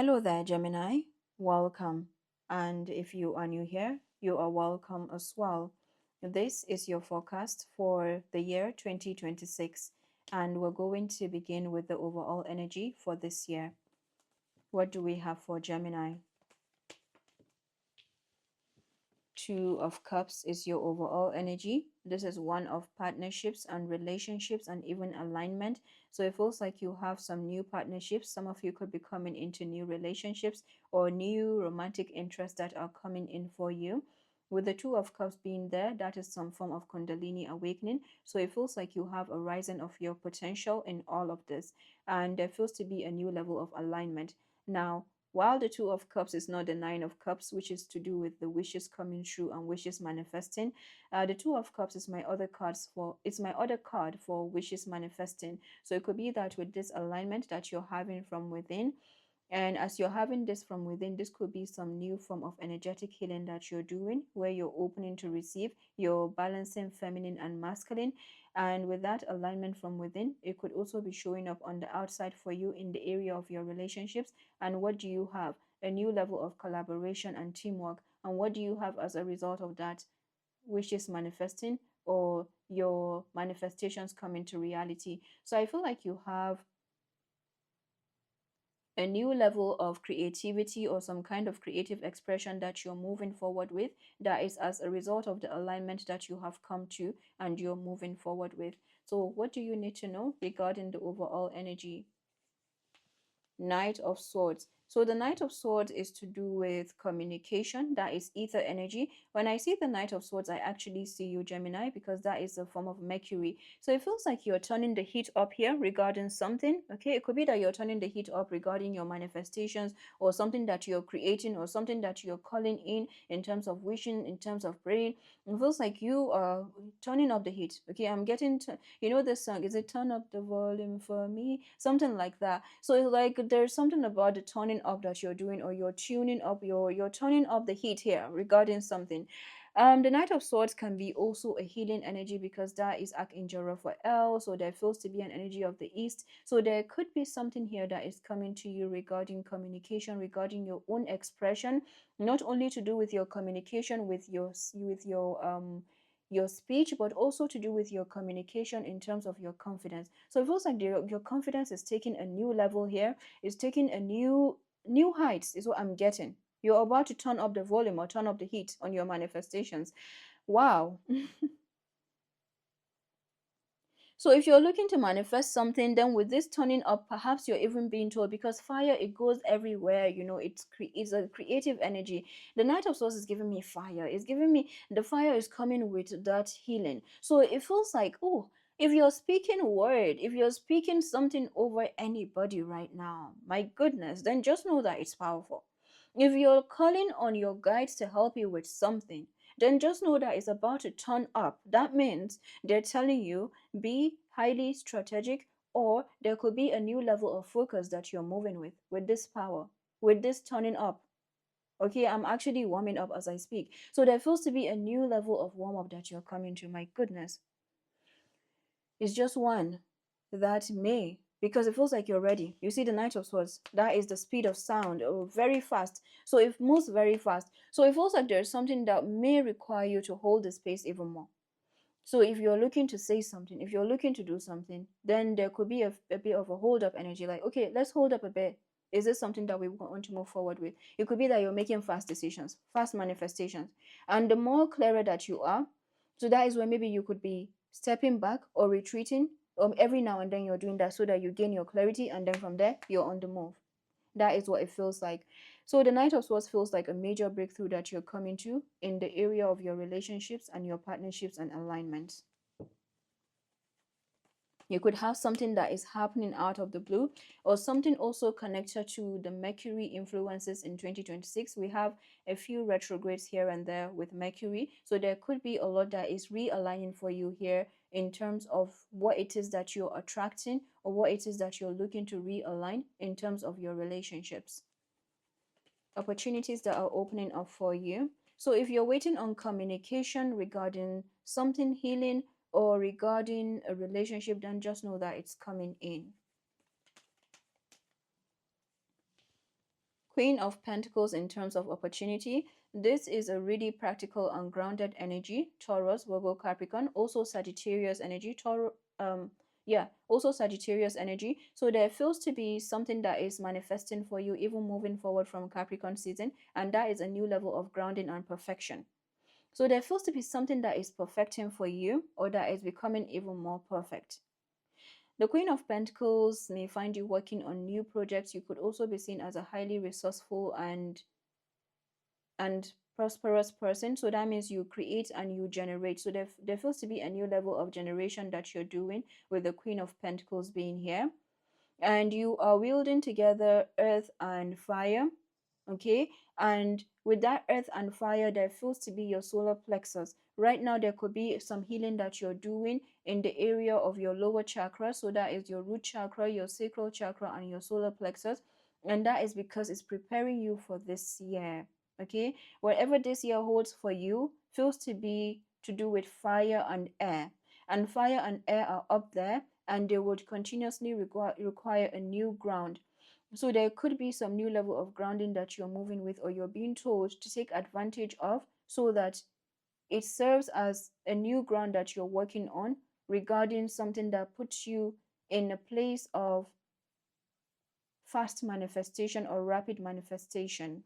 Hello there, Gemini. Welcome. And if you are new here, you are welcome as well. This is your forecast for the year 2026, and we're going to begin with the overall energy for this year. What do we have for Gemini? Two of Cups is your overall energy. This is one of partnerships and relationships and even alignment. So it feels like you have some new partnerships. Some of you could be coming into new relationships or new romantic interests that are coming in for you. With the Two of Cups being there, that is some form of Kundalini awakening. So it feels like you have a rising of your potential in all of this. And there feels to be a new level of alignment. Now, while the Two of Cups is not the Nine of Cups, which is to do with the wishes coming true and wishes manifesting, the Two of Cups is my other card for wishes manifesting. So it could be that with this alignment that you're having from within, and as you're having this from within, this could be some new form of energetic healing that you're doing, where you're opening to receive, you're balancing feminine and masculine. And with that alignment from within, it could also be showing up on the outside for you in the area of your relationships. And what do you have? A new level of collaboration and teamwork. And what do you have as a result of that? Wishes manifesting, or your manifestations coming to reality. So I feel like you have a new level of creativity or some kind of creative expression that you're moving forward with, that is as a result of the alignment that you have come to and you're moving forward with. So what do you need to know regarding the overall energy? Knight of Swords. So the Knight of Swords is to do with communication. That is ether energy. When I see the Knight of Swords, I actually see you, Gemini, because that is a form of Mercury. So it feels like you're turning the heat up here regarding something. Okay, it could be that you're turning the heat up regarding your manifestations or something that you're creating or something that you're calling in terms of wishing, in terms of praying. It feels like you are turning up the heat. Okay, I'm getting to, you know this song, is it Turn Up the Volume for Me? Something like that. So it's like there's something about the turning up that you're doing, or you're tuning up, you're turning up the heat here regarding something. The Knight of Swords can be also a healing energy, because that is Archangel Raphael. So there feels to be an energy of the East. So there could be something here that is coming to you regarding communication, regarding your own expression, not only to do with your communication with your speech, but also to do with your communication in terms of your confidence. So it feels like your confidence is taking a new level here, is taking a new heights, is what I'm getting. You're about to turn up the volume or turn up the heat on your manifestations. Wow. So if you're looking to manifest something, then with this turning up, perhaps you're even being told, because fire, it goes everywhere, it's a creative energy. The Knight of Swords is giving me fire. It's giving me, the fire is coming with that healing. So it feels like, oh, if you're speaking word, if you're speaking something over anybody right now, my goodness, then just know that it's powerful. If you're calling on your guides to help you with something, then just know that it's about to turn up. That means they're telling you, be highly strategic, or there could be a new level of focus that you're moving with this power, with this turning up. Okay, I'm actually warming up as I speak. So there feels to be a new level of warm up that you're coming to. My goodness. It's just one that may, because it feels like you're ready. You see the Knight of Swords, that is the speed of sound, very fast. So it moves very fast. So it feels like there's something that may require you to hold the space even more. So if you're looking to say something, if you're looking to do something, then there could be a bit of a hold up energy, like, okay, let's hold up a bit. Is this something that we want to move forward with? It could be that you're making fast decisions, fast manifestations. And the more clearer that you are, so that is where maybe you could be stepping back or retreating. Every now and then you're doing that so that you gain your clarity, and then from there you're on the move. That is what it feels like. So the Knight of Swords feels like a major breakthrough that you're coming to in the area of your relationships and your partnerships and alignments. You could have something that is happening out of the blue, or something also connected to the Mercury influences in 2026. We have a few retrogrades here and there with Mercury. So there could be a lot that is realigning for you here in terms of what it is that you're attracting, or what it is that you're looking to realign in terms of your relationships. Opportunities that are opening up for you. So if you're waiting on communication regarding something healing or regarding a relationship, then just know that it's coming in. Queen of Pentacles in terms of opportunity. This is a really practical and grounded energy. Taurus, Virgo, Capricorn. Also Sagittarius energy. Also Sagittarius energy. So there feels to be something that is manifesting for you even moving forward from Capricorn season, and that is a new level of grounding and perfection. So there feels to be something that is perfecting for you, or that is becoming even more perfect. The Queen of Pentacles may find you working on new projects. You could also be seen as a highly resourceful and prosperous person. So that means you create and you generate. So there feels to be a new level of generation that you're doing with the Queen of Pentacles being here. And you are wielding together earth and fire. Okay, and with that earth and fire, there feels to be your solar plexus. Right now there could be some healing that you're doing in the area of your lower chakra. So that is your root chakra, your sacral chakra, and your solar plexus. And that is because it's preparing you for this year. Okay, whatever this year holds for you feels to be to do with fire and air. And fire and air are up there, and they would continuously require a new ground. So there could be some new level of grounding that you're moving with, or you're being told to take advantage of, so that it serves as a new ground that you're working on regarding something that puts you in a place of fast manifestation or rapid manifestation.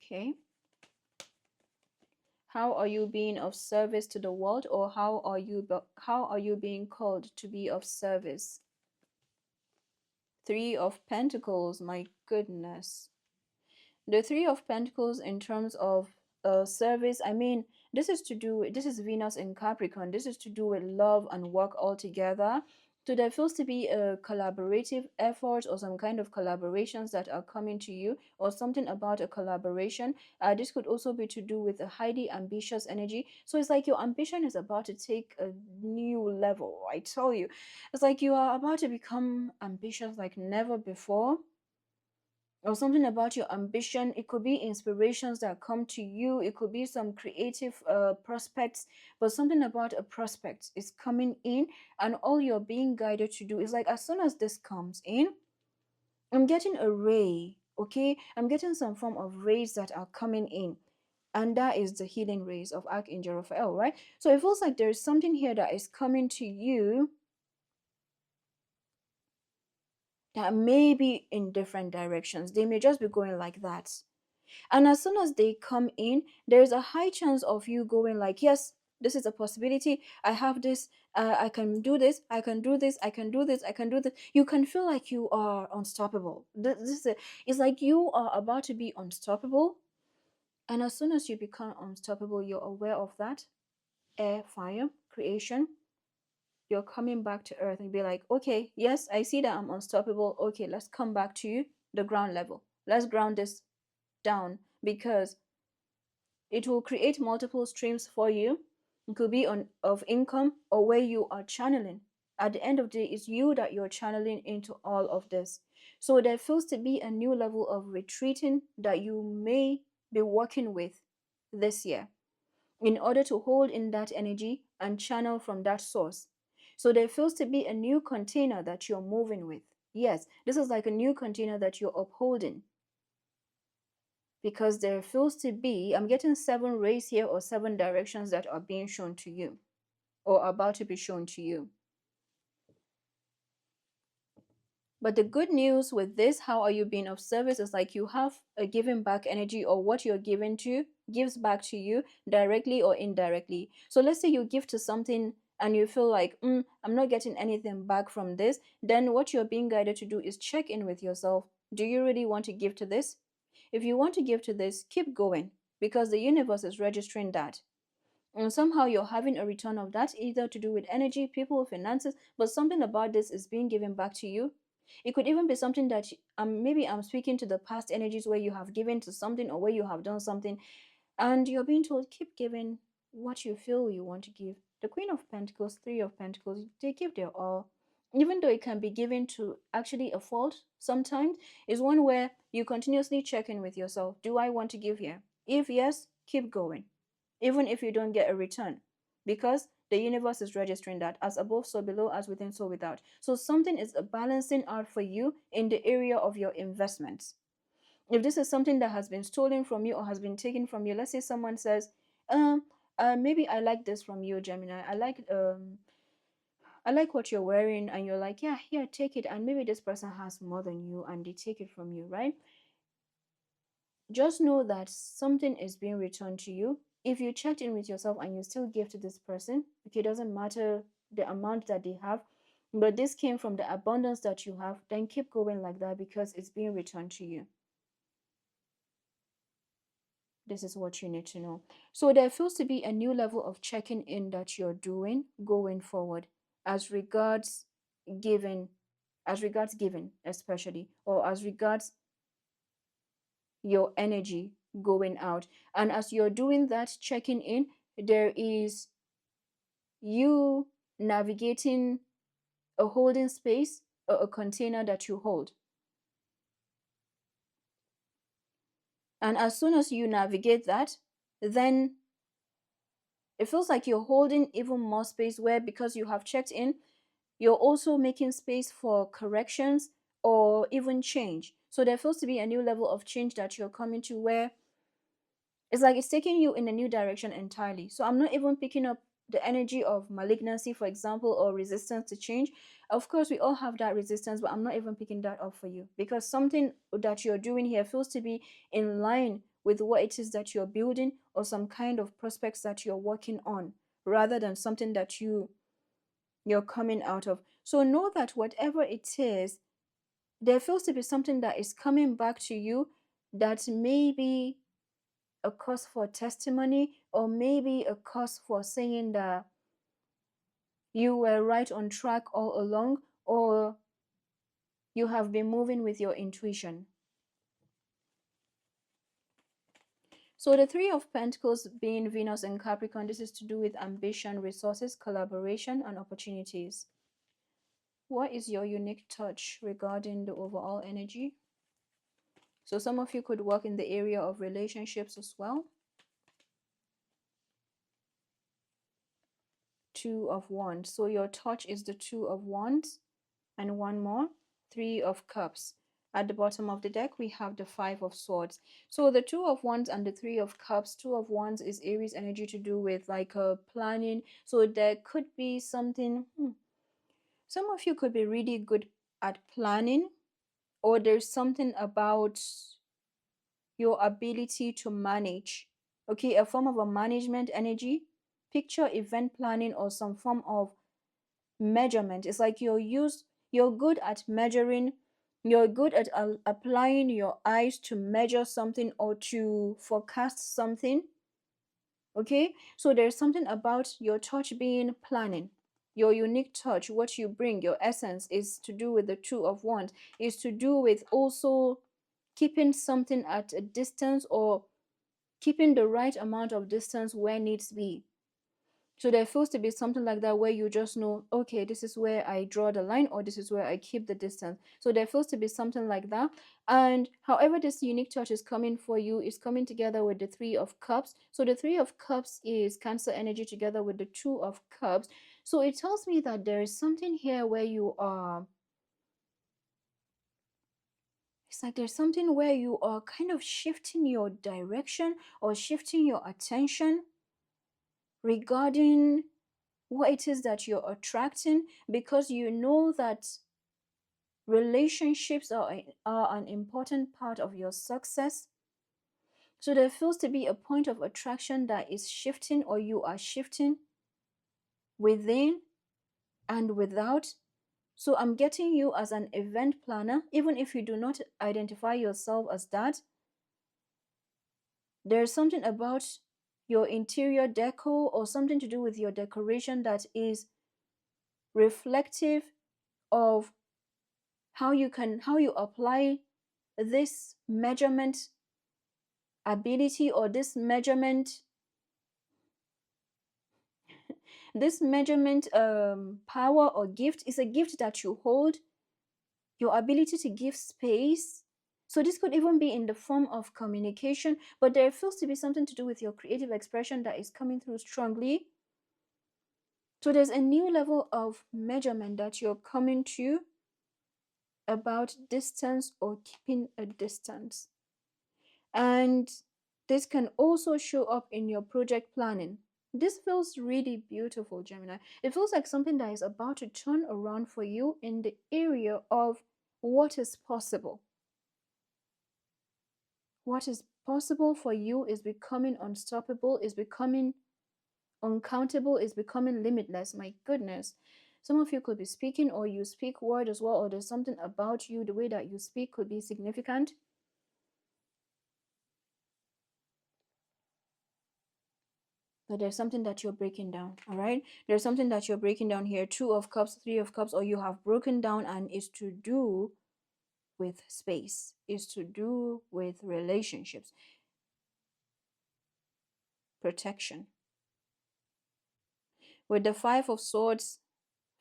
Okay. How are you being of service to the world, or how are you being called to be of service? Three of Pentacles, my goodness. The Three of Pentacles in terms of service, I mean, this is Venus in Capricorn. This is to do with love and work all together. So there feels to be a collaborative effort or some kind of collaborations that are coming to you, or something about a collaboration. This could also be to do with a highly ambitious energy. So it's like your ambition is about to take a new level. I tell you, it's like you are about to become ambitious like never before, or something about your ambition. It could be inspirations that come to you, it could be some creative prospects, but something about a prospect is coming in, and all you're being guided to do is like, as soon as this comes in, I'm getting a ray. Okay, I'm getting some form of rays that are coming in, and that is the healing rays of Archangel Raphael, right? So it feels like there's something here that is coming to you that may be in different directions. They may just be going like that. And as soon as they come in, there's a high chance of you going like, yes, this is a possibility. I have this. I can do this. I can do this. I can do this. I can do this. You can feel like you are unstoppable. It's like you are about to be unstoppable. And as soon as you become unstoppable, you're aware of that. Air, fire, creation. You're coming back to earth and be like, okay, yes, I see that I'm unstoppable. Okay, let's come back to the ground level. Let's ground this down, because it will create multiple streams for you. It could be of income, or where you are channeling. At the end of the day, it's you that you're channeling into all of this. So there feels to be a new level of retreating that you may be working with this year, in order to hold in that energy and channel from that source. So there feels to be a new container that you're moving with. Yes, this is like a new container that you're upholding, because there feels to be, I'm getting 7 rays here, or 7 directions that are being shown to you, or about to be shown to you. But the good news with this, how are you being of service, is like you have a giving back energy, or what you're giving to gives back to you directly or indirectly. So let's say you give to something and you feel like, I'm not getting anything back from this. Then what you're being guided to do is check in with yourself. Do you really want to give to this? If you want to give to this, keep going, because the universe is registering that. And somehow you're having a return of that, either to do with energy, people, finances, but something about this is being given back to you. It could even be something that maybe I'm speaking to the past energies, where you have given to something, or where you have done something, and you're being told, keep giving what you feel you want to give. The Queen of Pentacles, Three of Pentacles, they give their all. Even though it can be given to actually a fault sometimes, is one where you continuously check in with yourself. Do I want to give here? If yes, keep going, even if you don't get a return, because The universe is registering that as above, so below, as within, so without. So something is balancing out for you in the area of your investments. If this is something that has been stolen from you or has been taken from you, let's say someone says, maybe I like this from you, Gemini. I like what you're wearing, and you're like, yeah, here, take it. And maybe this person has more than you and they take it from you, right? Just know that something is being returned to you. If you checked in with yourself and you still give to this person, okay, it doesn't matter the amount that they have, but this came from the abundance that you have, then keep going like that because it's being returned to you. This is what you need to know. So there feels to be a new level of checking in that you're doing going forward as regards giving, especially, or as regards your energy going out. And as you're doing that checking in, there is you navigating a holding space or a container that you hold. And as soon as you navigate that, then it feels like you're holding even more space, where because you have checked in, you're also making space for corrections or even change. So there feels to be a new level of change that you're coming to, where it's like it's taking you in a new direction entirely. So I'm not even picking up the energy of malignancy, for example, or resistance to change. Of course, we all have that resistance, but I'm not even picking that up for you, because something that you're doing here feels to be in line with what it is that you're building, or some kind of prospects that you're working on, rather than something that you're coming out of. So know that whatever it is, there feels to be something that is coming back to you that may be a cause for testimony, or maybe a cause for saying that you were right on track all along, or you have been moving with your intuition. So the Three of Pentacles being Venus in Capricorn, this is to do with ambition, resources, collaboration, and opportunities. What is your unique touch regarding the overall energy? So some of you could work in the area of relationships as well. Two of Wands. So your touch is the Two of Wands, and one more, Three of Cups. At the bottom of the deck, we have the Five of Swords. So the Two of Wands and the Three of Cups. Two of Wands is Aries energy, to do with like planning. So there could be something, some of you could be really good at planning, or there's something about your ability to manage. Okay, a form of a management energy. Picture event planning or some form of measurement. It's like you're good at measuring, you're good at applying your eyes to measure something or to forecast something. Okay, so there's something about your touch being planning. Your unique touch, what you bring, your essence, is to do with the Two of Wands, is to do with also keeping something at a distance, or keeping the right amount of distance where needs be. So there feels to be something like that, where you just know, okay, this is where I draw the line, or this is where I keep the distance. So there feels to be something like that. And however this unique touch is coming for you, is coming together with the Three of Cups. So the Three of Cups is Cancer energy together with the Two of Cups. So it tells me that there is something here where you are, it's like there's something where you are kind of shifting your direction or shifting your attention regarding what it is that you're attracting, because you know that relationships are an important part of your success. So there feels to be a point of attraction that is shifting, or you are shifting within and without. So I'm getting you as an event planner, even if you do not identify yourself as that. There's something about your interior decor, or something to do with your decoration, that is reflective of how you apply this measurement ability, or this measurement power or gift. Is a gift that you hold, your ability to give space. So this could even be in the form of communication, but there feels to be something to do with your creative expression that is coming through strongly. So there's a new level of measurement that you're coming to about distance or keeping a distance. And this can also show up in your project planning. This feels really beautiful, Gemini. It feels like something that is about to turn around for you in the area of what is possible. What is possible for you is becoming unstoppable, is becoming uncountable, is becoming limitless. My goodness. Some of you could be speaking, or you speak word as well, or there's something about you, the way that you speak could be significant. But there's something that you're breaking down, all right? There's something that you're breaking down here. 2 of Cups, 3 of Cups, or you have broken down, and it's to do with space, is to do with relationships, protection. With the 5 of Swords,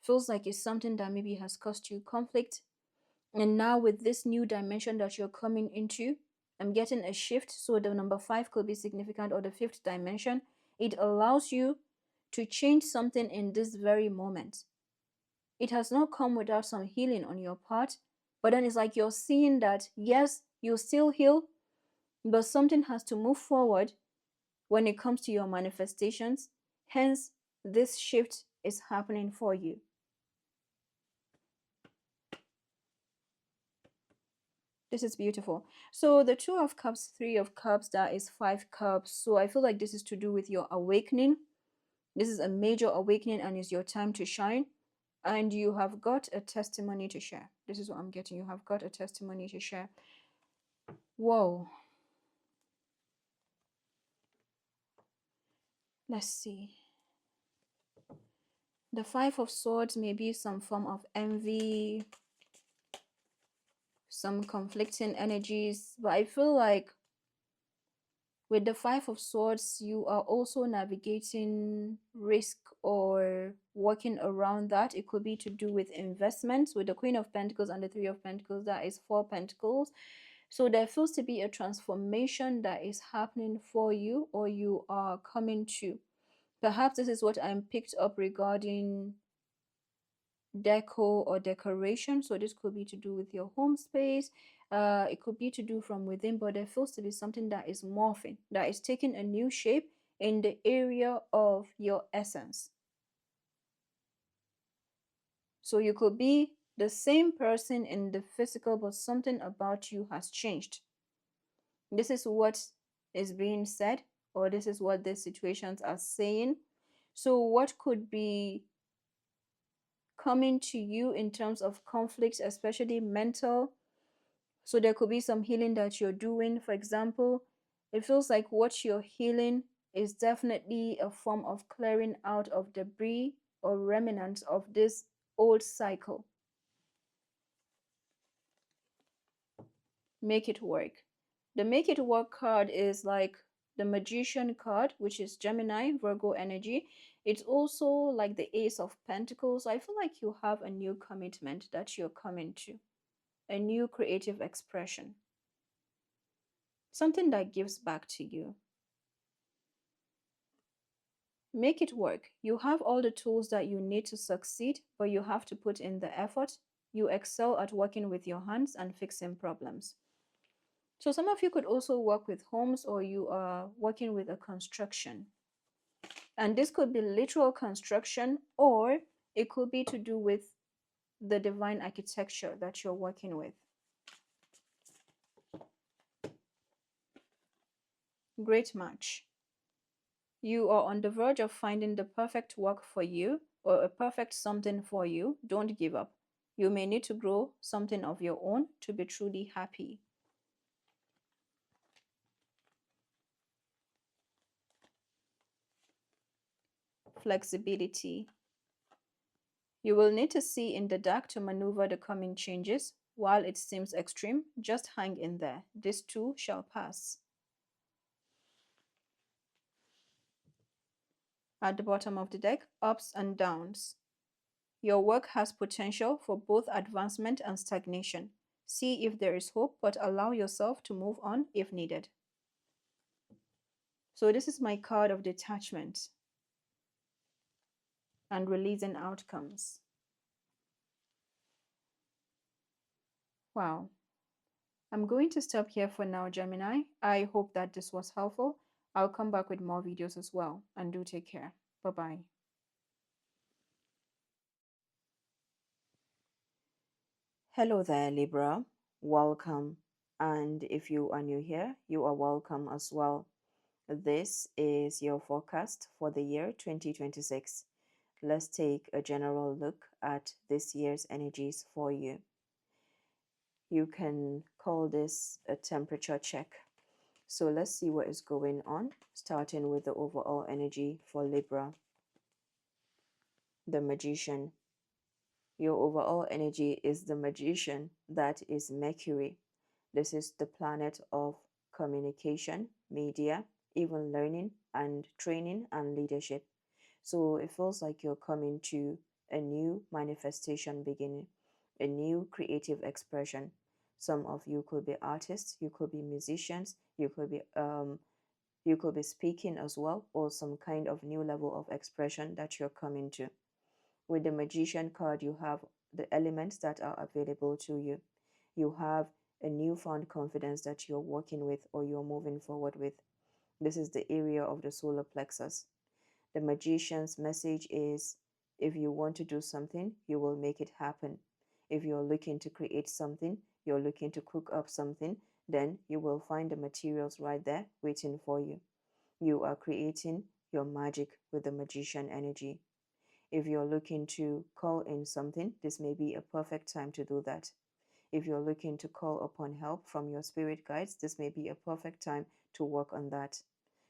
feels like it's something that maybe has caused you conflict. And now with this new dimension that you're coming into, I'm getting a shift. So the number 5 could be significant, or the 5th dimension. It allows you to change something in this very moment. It has not come without some healing on your part, but then it's like you're seeing that, yes, you still heal, but something has to move forward when it comes to your manifestations. Hence, this shift is happening for you. This is beautiful. So the 2 of Cups, 3 of Cups, that is 5 cups. So I feel like this is to do with your awakening. This is a major awakening, and it's your time to shine. And you have got a testimony to share. This is what I'm getting. You have got a testimony to share. Whoa. Let's see. The 5 of Swords may be some form of envy, some conflicting energies, but I feel like with the 5 of Swords, you are also navigating risk or working around that. It could be to do with investments. With the Queen of Pentacles and the 3 of Pentacles, that is 4 Pentacles. So there feels to be a transformation that is happening for you, or you are coming to. Perhaps this is what I'm picked up regarding deco or decoration. So this could be to do with your home space. It could be to do from within, but there feels to be something that is morphing, that is taking a new shape in the area of your essence. So you could be the same person in the physical, but something about you has changed. This is what is being said, or this is what these situations are saying. So what could be coming to you in terms of conflicts, especially mental? So there could be some healing that you're doing. For example, it feels like what you're healing is definitely a form of clearing out of debris or remnants of this old cycle. Make it work. The Make It Work card is like the Magician card, which is Gemini, Virgo energy. It's also like the Ace of Pentacles. I feel like you have a new commitment that you're coming to, a new creative expression, something that gives back to you. Make it work. You have all the tools that you need to succeed, but you have to put in the effort. You excel at working with your hands and fixing problems. So some of you could also work with homes, or you are working with a construction. And this could be literal construction, or it could be to do with the divine architecture that you're working with. Great match. You are on the verge of finding the perfect work for you, or a perfect something for you. Don't give up. You may need to grow something of your own to be truly happy. Flexibility. You will need to see in the dark to maneuver the coming changes. While it seems extreme, just hang in there. This too shall pass. At the bottom of the deck, ups and downs. Your work has potential for both advancement and stagnation. See if there is hope, but allow yourself to move on if needed. So this is my card of detachment. and releasing outcomes. Wow. I'm going to stop here for now, Gemini. I hope that this was helpful. I'll come back with more videos as well. And do take care. Bye-bye. Hello there, Libra. Welcome. And if you are new here, you are welcome as well. This is your forecast for the year 2026. Let's take a general look at this year's energies for you. You can call this a temperature check. So let's see what is going on, starting with the overall energy for Libra. The Magician. Your overall energy is the Magician, that is Mercury. This is the planet of communication, media, even learning and training and leadership. So it feels like you're coming to a new manifestation beginning, a new creative expression. Some of you could be artists, you could be musicians, you could be speaking as well, or some kind of new level of expression that you're coming to. With the Magician card, you have the elements that are available to you. You have a newfound confidence that you're working with or you're moving forward with. This is the area of the solar plexus. The Magician's message is, if you want to do something, you will make it happen. If you're looking to create something, you're looking to cook up something, then you will find the materials right there waiting for you. You are creating your magic with the Magician energy. If you're looking to call in something, this may be a perfect time to do that. If you're looking to call upon help from your spirit guides, this may be a perfect time to work on that.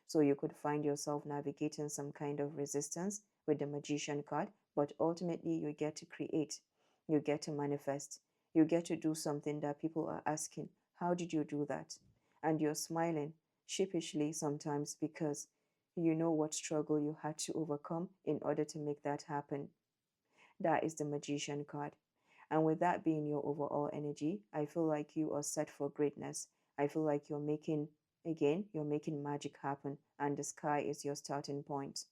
So you could find yourself navigating some kind of resistance with the Magician card, but ultimately you get to create, you get to manifest, you get to do something that people are asking, how did you do that? And you're smiling sheepishly sometimes because you know what struggle you had to overcome in order to make that happen. That is the Magician card. And with that being your overall energy, I feel like you are set for greatness. I feel like you're making magic happen, and the sky is your starting point.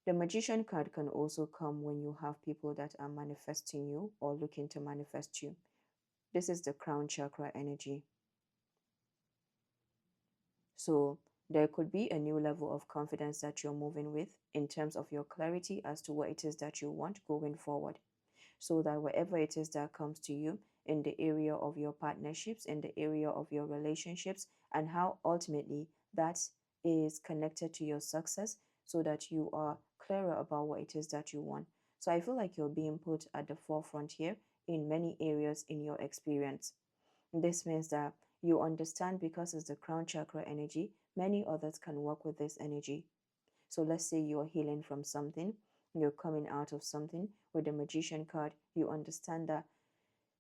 The Magician card can also come when you have people that are manifesting you or looking to manifest you. This is the crown chakra energy. So there could be a new level of confidence that you're moving with in terms of your clarity as to what it is that you want going forward. So that whatever it is that comes to you in the area of your partnerships, in the area of your relationships, and how ultimately that is connected to your success, so that you are clearer about what it is that you want. So I feel like you're being put at the forefront here in many areas in your experience. This means that you understand, because it's the crown chakra energy, many others can work with this energy. So let's say you're healing from something, you're coming out of something. With the Magician card, you understand that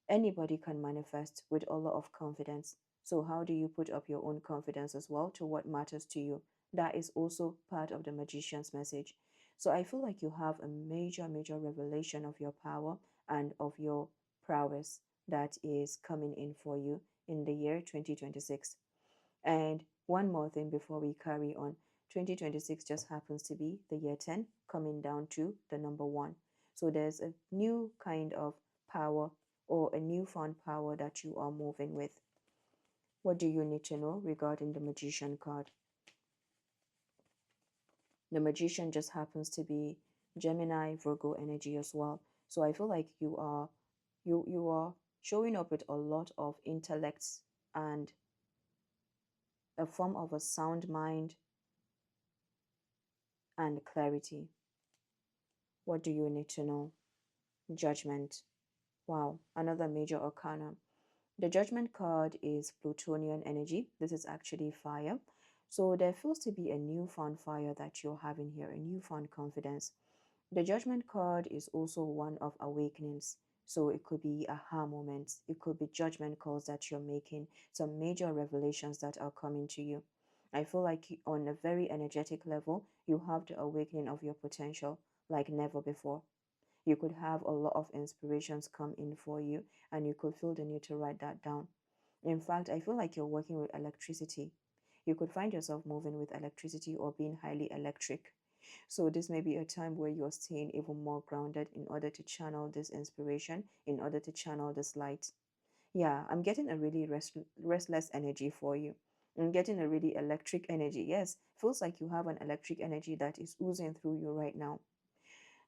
anybody can manifest with a lot of confidence. So how do you put up your own confidence as well to what matters to you? That is also part of the Magician's message. So I feel like you have a major revelation of your power and of your prowess that is coming in for you in the year 2026. And one more thing before we carry on, 2026 just happens to be the year 10 coming down to the number 1. So there's a new kind of power or a newfound power that you are moving with. What do you need to know regarding the Magician card? The Magician just happens to be Gemini, Virgo energy as well. So I feel like you are showing up with a lot of intellects and a form of a sound mind and clarity. What do you need to know? Judgment. Wow, another major arcana. The Judgment card is Plutonian energy. This is actually fire. So there feels to be a newfound fire that you're having here, a newfound confidence. The Judgment card is also one of awakenings. So it could be aha moments. It could be judgment calls that you're making, some major revelations that are coming to you. I feel like on a very energetic level, you have the awakening of your potential like never before. You could have a lot of inspirations come in for you, and you could feel the need to write that down. In fact, I feel like you're working with electricity. You could find yourself moving with electricity or being highly electric. So this may be a time where you're staying even more grounded in order to channel this inspiration, in order to channel this light. Yeah, I'm getting a really restless energy for you. I'm getting a really electric energy. Yes, feels like you have an electric energy that is oozing through you right now.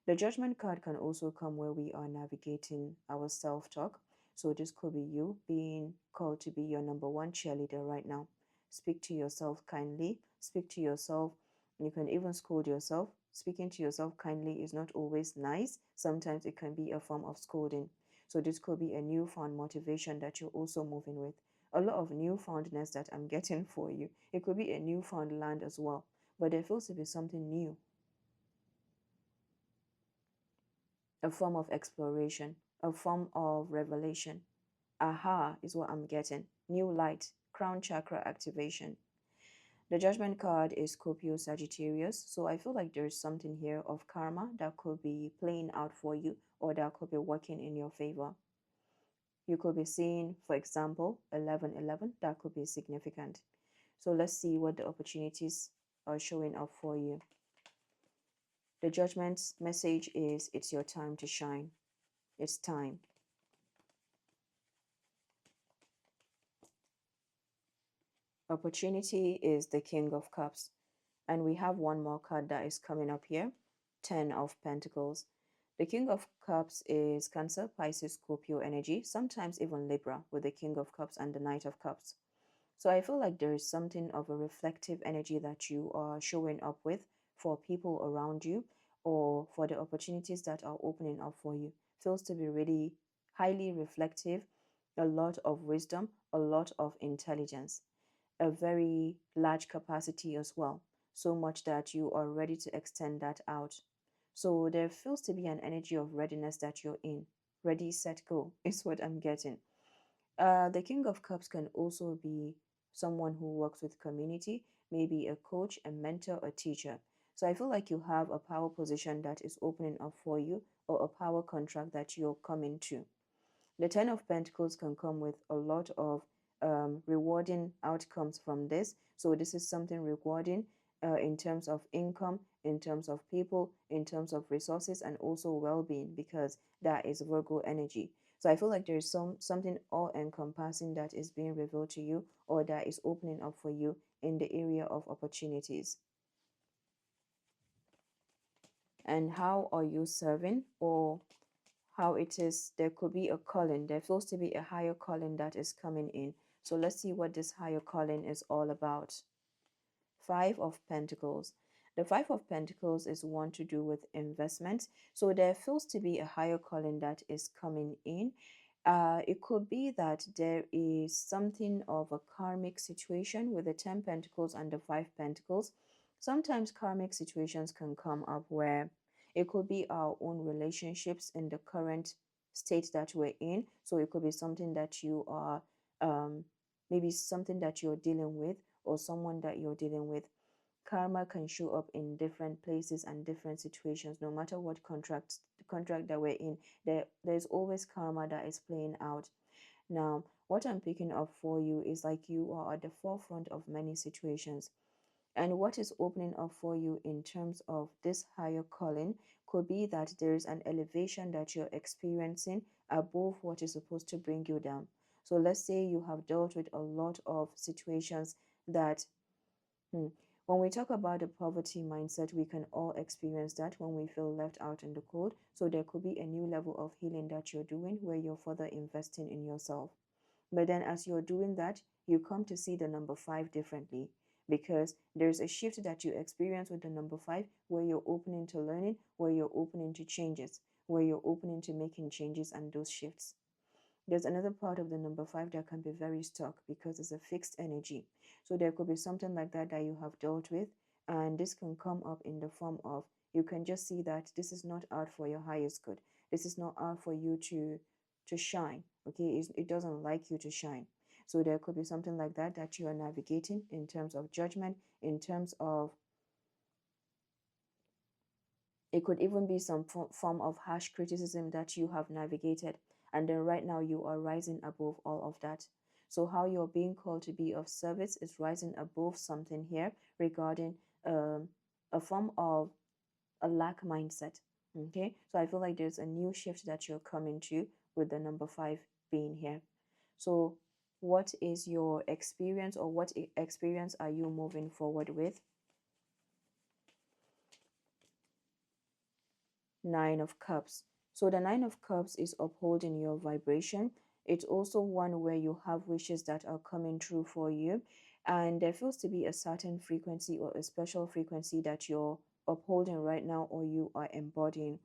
The judgment card can also come where we are navigating our self talk. So, this could be you being called to be your number one cheerleader right now. Speak to yourself kindly, speak to yourself. You can even scold yourself. Speaking to yourself kindly is not always nice, sometimes it can be a form of scolding. So, this could be a newfound motivation that you're also moving with. A lot of newfoundness that I'm getting for you. It could be a newfound land as well, but there feels to be something new, a form of exploration, a form of revelation. Aha is what I'm getting. New light, crown chakra activation. The judgment card is Scorpio Sagittarius. So I feel like there's something here of karma that could be playing out for you or that could be working in your favor. You could be seeing, for example, 1111. That could be significant. So let's see what the opportunities are showing up for you. The judgment message is it's your time to shine. It's time. Opportunity is the King of Cups. And we have one more card that is coming up here, 10 of Pentacles. The King of Cups is Cancer, Pisces, Scorpio energy, sometimes even Libra with the King of Cups and the Knight of Cups. So I feel like there is something of a reflective energy that you are showing up with for people around you or for the opportunities that are opening up for you. Feels to be really highly reflective, a lot of wisdom, a lot of intelligence, a very large capacity as well, so much that you are ready to extend that out. So there feels to be an energy of readiness that you're in. Ready, set, go is what I'm getting. The King of Cups can also be someone who works with community, maybe a coach, a mentor, a teacher. So I feel like you have a power position that is opening up for you or a power contract that you're coming to. The Ten of Pentacles can come with a lot of rewarding outcomes from this. So this is something rewarding in terms of income, in terms of people, in terms of resources, and also well-being, because that is Virgo energy. So I feel like there is something all-encompassing that is being revealed to you or that is opening up for you in the area of opportunities. And how are you serving, or how it is? There could be a calling. There feels to be a higher calling that is coming in. So let's see what this higher calling is all about. Five of Pentacles. The Five of Pentacles is one to do with investment. So there feels to be a higher calling that is coming in. It could be that there is something of a karmic situation with the 10 Pentacles and the 5 Pentacles. Sometimes karmic situations can come up where it could be our own relationships in the current state that we're in. So it could be something that you are, maybe something that you're dealing with or someone that you're dealing with. Karma can show up in different places and different situations. No matter what contract that we're in, there's always karma that is playing out. Now, what I'm picking up for you is like you are at the forefront of many situations. And what is opening up for you in terms of this higher calling could be that there is an elevation that you're experiencing above what is supposed to bring you down. So let's say you have dealt with a lot of situations that, when we talk about the poverty mindset, we can all experience that when we feel left out in the cold. So there could be a new level of healing that you're doing where you're further investing in yourself. But then as you're doing that, you come to see the number five differently, because there's a shift that you experience with the number five where you're opening to learning, where you're opening to changes, where you're opening to making changes and those shifts. There's another part of the number five that can be very stuck because it's a fixed energy. So there could be something like that that you have dealt with, and this can come up in the form of, you can just see that this is not out for your highest good. This is not out for you to shine. Okay, it doesn't like you to shine. So there could be something like that that you are navigating in terms of judgment, in terms of, it could even be some form of harsh criticism that you have navigated. And then right now you are rising above all of that. So how you're being called to be of service is rising above something here regarding a form of a lack mindset. Okay, so I feel like there's a new shift that you're coming to with the number 5 being here. So what is your experience, or what experience are you moving forward with? 9 of Cups. So the 9 of Cups is upholding your vibration. It's also one where you have wishes that are coming true for you, and there feels to be a certain frequency or a special frequency that you're upholding right now, or you are embodying,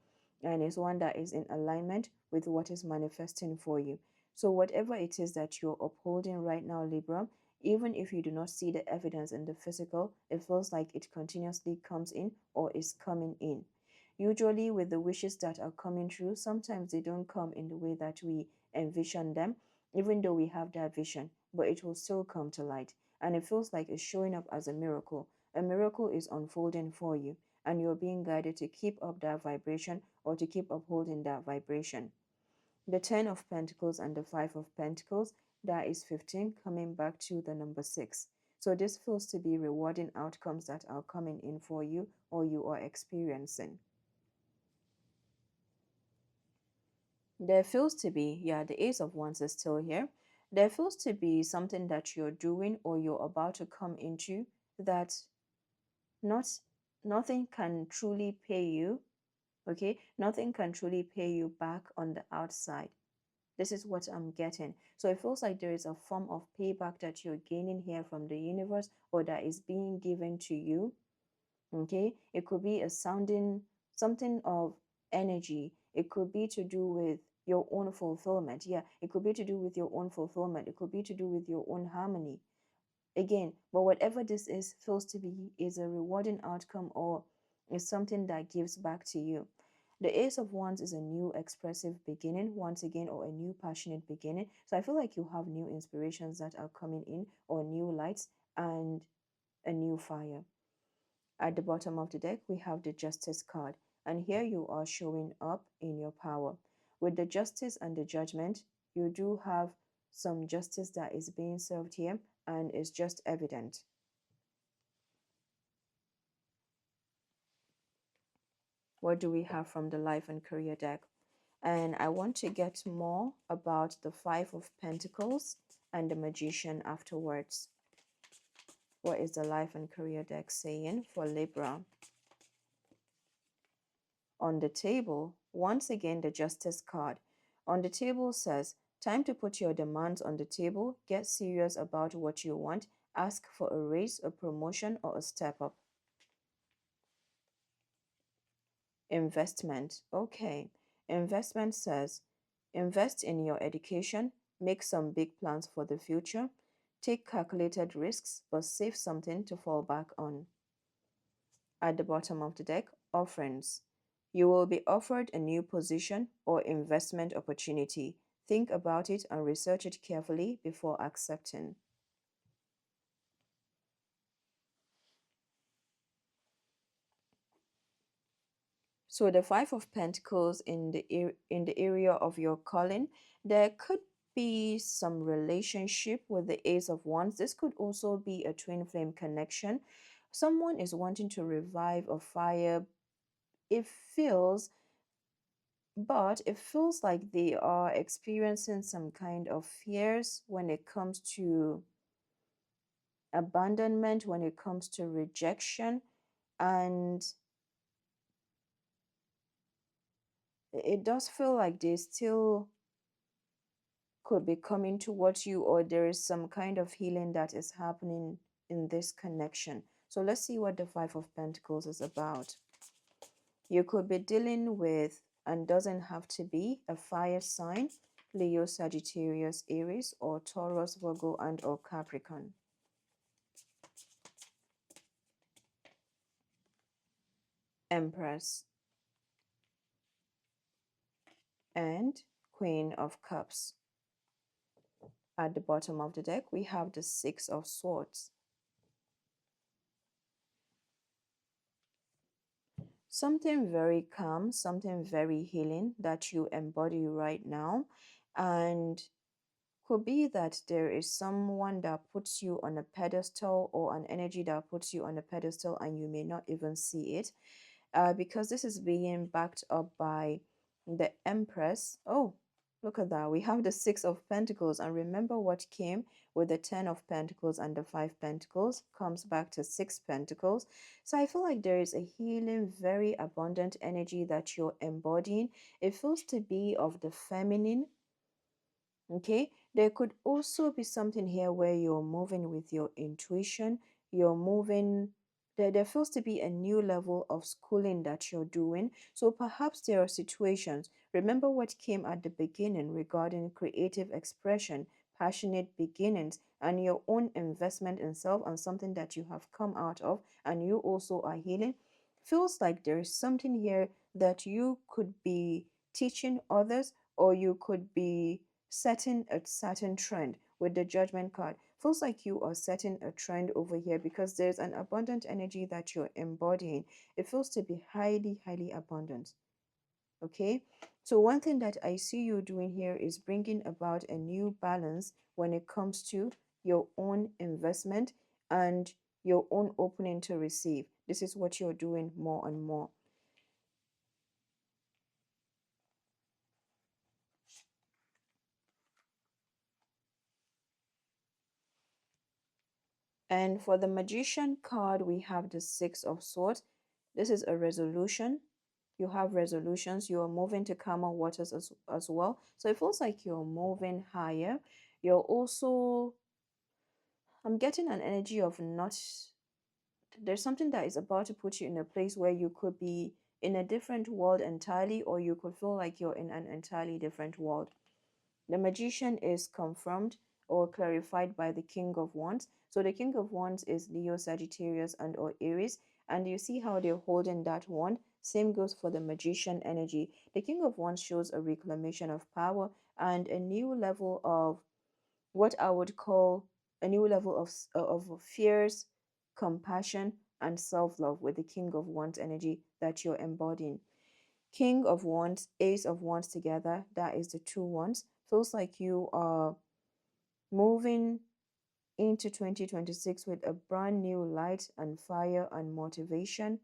and it's one that is in alignment with what is manifesting for you. So whatever it is that you're upholding right now, Libra, even if you do not see the evidence in the physical, it feels like it continuously comes in or is coming in. Usually, with the wishes that are coming true, sometimes they don't come in the way that we envision them, even though we have that vision, but it will still come to light. And it feels like it's showing up as a miracle. A miracle is unfolding for you, and you're being guided to keep up that vibration or to keep upholding that vibration. The 10 of Pentacles and the 5 of Pentacles, that is 15, coming back to the number 6. So this feels to be rewarding outcomes that are coming in for you or you are experiencing. There feels to be, yeah, the Ace of Wands is still here. There feels to be something that you're doing or you're about to come into that not nothing can truly pay you, okay? Nothing can truly pay you back on the outside. This is what I'm getting. So it feels like there is a form of payback that you're gaining here from the universe, or that is being given to you. Okay, it could be a sounding something of energy. It could be to do with your own fulfillment. Yeah, it could be to do with your own fulfillment. It could be to do with your own harmony. Again, but whatever this is, feels to be is a rewarding outcome, or is something that gives back to you. The Ace of Wands is a new expressive beginning, once again, or a new passionate beginning. So I feel like you have new inspirations that are coming in, or new lights, and a new fire. At the bottom of the deck, we have the Justice card, and here you are showing up in your power. With the Justice and the Judgment, you do have some justice that is being served here, and is just evident. What do we have from the Life and Career deck? And I want to get more about the Five of Pentacles and the Magician afterwards. What is the Life and Career deck saying for Libra? On the table, once again, the Justice card. On the table says, time to put your demands on the table, get serious about what you want, ask for a raise, a promotion, or a step up. Investment. Okay. Investment says, invest in your education, make some big plans for the future, take calculated risks, but save something to fall back on. At the bottom of the deck, offerings. You will be offered a new position or investment opportunity. Think about it and research it carefully before accepting. So the Five of Pentacles in the area of your calling, there could be some relationship with the Ace of Wands. This could also be a twin flame connection. Someone is wanting to revive a fire. It feels but it feels like they are experiencing some kind of fears when it comes to abandonment, when it comes to rejection, and it does feel like they still could be coming towards you, or there is some kind of healing that is happening in this connection. So let's see what the Five of Pentacles is about. You could be dealing with, and doesn't have to be, a fire sign, Leo, Sagittarius, Aries, or Taurus, Virgo, and or Capricorn. Empress and Queen of Cups. At the bottom of the deck, we have the Six of Swords. Something very calm, something very healing that you embody right now, and could be that there is someone that puts you on a pedestal, or an energy that puts you on a pedestal and you may not even see it. because this is being backed up by the Empress. Oh, look at that. We have the Six of Pentacles. And remember what came with the Ten of Pentacles and the Five Pentacles comes back to Six Pentacles. So I feel like there is a healing, very abundant energy that you're embodying. It feels to be of the feminine. Okay, there could also be something here where you're moving with your intuition. You're moving, there feels to be a new level of schooling that you're doing. So perhaps there are situations. Remember what came at the beginning regarding creative expression, passionate beginnings, and your own investment in self, and something that you have come out of, and you also are healing. Feels like there is something here that you could be teaching others, or you could be setting a certain trend with the Judgment card. Feels like you are setting a trend over here because there's an abundant energy that you're embodying. It feels to be highly, highly abundant. Okay, so one thing that I see you doing here is bringing about a new balance when it comes to your own investment and your own opening to receive. This is what you're doing more and more. And for the Magician card, we have the Six of Swords. This is a resolution. You have resolutions. You are moving to calmer waters as well. So it feels like you're moving higher. You're also, I'm getting an energy of not, there's something that is about to put you in a place where you could be in a different world entirely, or you could feel like you're in an entirely different world. The Magician is confirmed or clarified by the King of Wands. So the King of Wands is Leo, Sagittarius, and or Aries. And you see how they're holding that wand. Same goes for the Magician energy. The King of Wands shows a reclamation of power and a new level of what I would call a new level of fears, compassion, and self-love with the King of Wands energy that you're embodying. King of Wands, Ace of Wands together, that is the two wands. Feels like you are moving into 2026 with a brand new light and fire and motivation,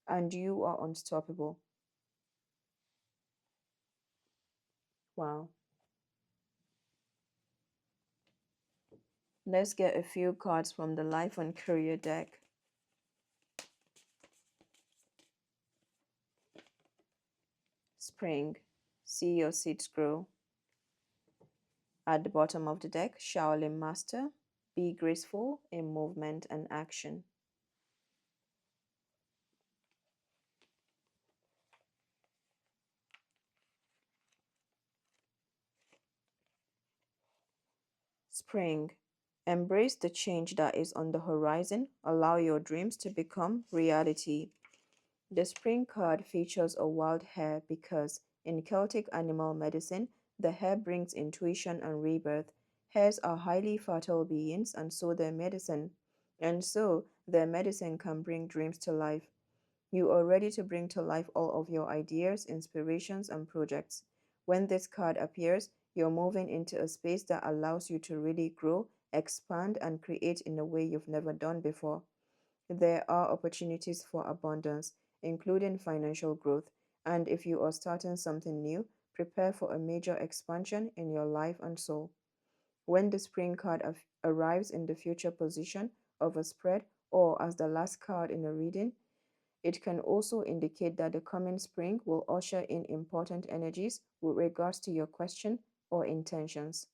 and you are unstoppable. Wow. Let's get a few cards from the Life and Career deck. Spring. See your seeds grow. At the bottom of the deck, Shaolin Master. Be graceful in movement and action. Spring. Embrace the change that is on the horizon. Allow your dreams to become reality. The spring card features a wild hare because in Celtic animal medicine, the hare brings intuition and rebirth. Hares are highly fertile beings, and so their medicine can bring dreams to life. You are ready to bring to life all of your ideas, inspirations, and projects. When this card appears, you're moving into a space that allows you to really grow, expand, and create in a way you've never done before. There are opportunities for abundance, including financial growth, and if you are starting something new, prepare for a major expansion in your life and soul. When the spring card arrives in the future position of a spread or as the last card in a reading, it can also indicate that the coming spring will usher in important energies with regards to your question or intentions.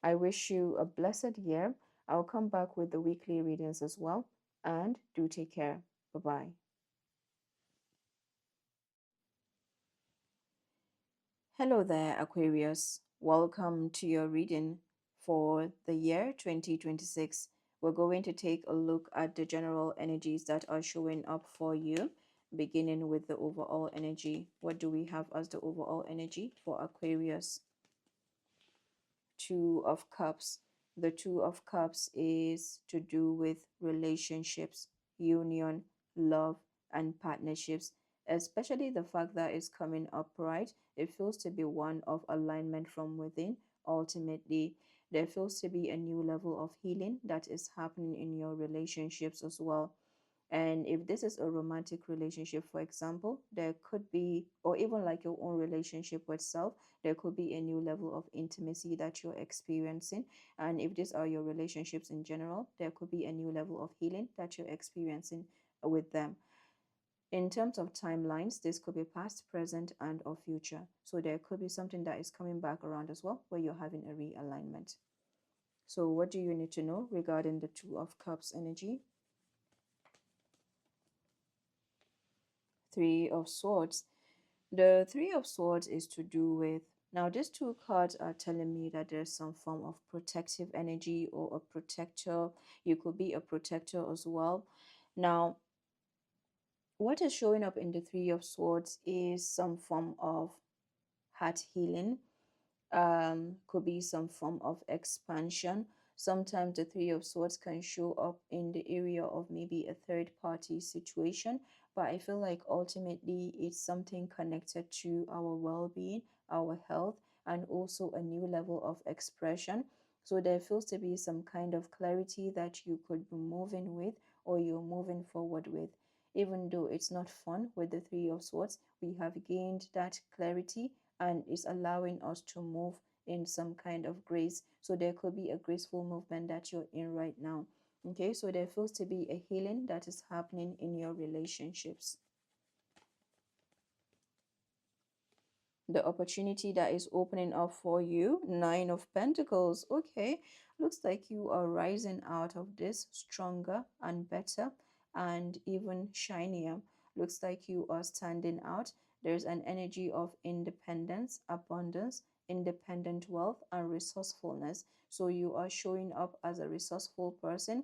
I wish you a blessed year. I'll come back with the weekly readings as well. And do take care. Bye bye. Hello there, Aquarius. Welcome to your reading for the year 2026. We're going to take a look at the general energies that are showing up for you, beginning with the overall energy. What do we have as the overall energy for Aquarius? Two of Cups. The Two of Cups is to do with relationships, union, love, and partnerships, especially the fact that it's coming upright. It feels to be one of alignment from within. Ultimately, there feels to be a new level of healing that is happening in your relationships as well. And if this is a romantic relationship, for example, there could be, or even like your own relationship with self, there could be a new level of intimacy that you're experiencing. And if these are your relationships in general, there could be a new level of healing that you're experiencing with them. In terms of timelines, this could be past, present, and or future. So there could be something that is coming back around as well, where you're having a realignment. So what do you need to know regarding the Two of Cups energy? Three of Swords. The Three of Swords is to do with, now these two cards are telling me that there's some form of protective energy or a protector. You could be a protector as well. Now, what is showing up in the Three of Swords is some form of heart healing, could be some form of expansion. Sometimes the Three of Swords can show up in the area of maybe a third party situation, but I feel like ultimately it's something connected to our well being, our health, and also a new level of expression. So there feels to be some kind of clarity that you could be moving with or you're moving forward with. Even though it's not fun with the Three of Swords, we have gained that clarity and is allowing us to move in some kind of grace. So there could be a graceful movement that you're in right now. Okay, so there feels to be a healing that is happening in your relationships. The opportunity that is opening up for you, Nine of Pentacles. Okay, looks like you are rising out of this stronger and better and even shinier. Looks like you are standing out. There's an energy of independence, abundance, independent wealth, and resourcefulness. So you are showing up as a resourceful person,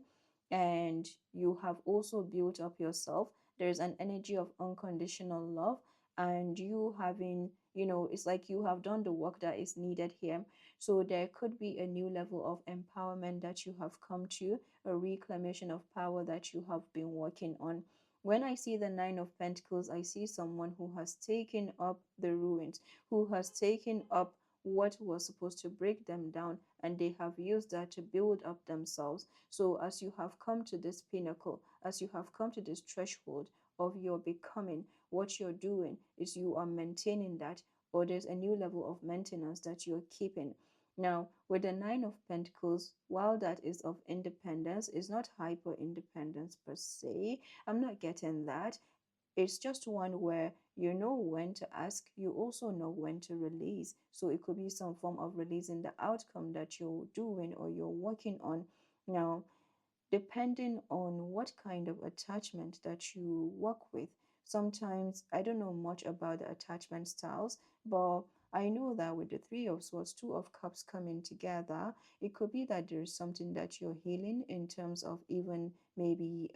and you have also built up yourself. There's an energy of unconditional love, and you having, it's like you have done the work that is needed here. So there could be a new level of empowerment that you have come to, a reclamation of power that you have been working on. When I see the Nine of Pentacles, I see someone who has taken up the ruins, who has taken up what was supposed to break them down, and they have used that to build up themselves. So as you have come to this pinnacle, as you have come to this threshold of your becoming, what you're doing is you are maintaining that, or there's a new level of maintenance that you're keeping. Now, with the Nine of Pentacles, while that is of independence, is not hyper independence per se. I'm not getting that. It's just one where you know when to ask, you also know when to release. So it could be some form of releasing the outcome that you're doing or you're working on. Now, depending on what kind of attachment that you work with. Sometimes I don't know much about the attachment styles, but I know that with the Three of Swords, Two of Cups coming together, it could be that there's something that you're healing in terms of even maybe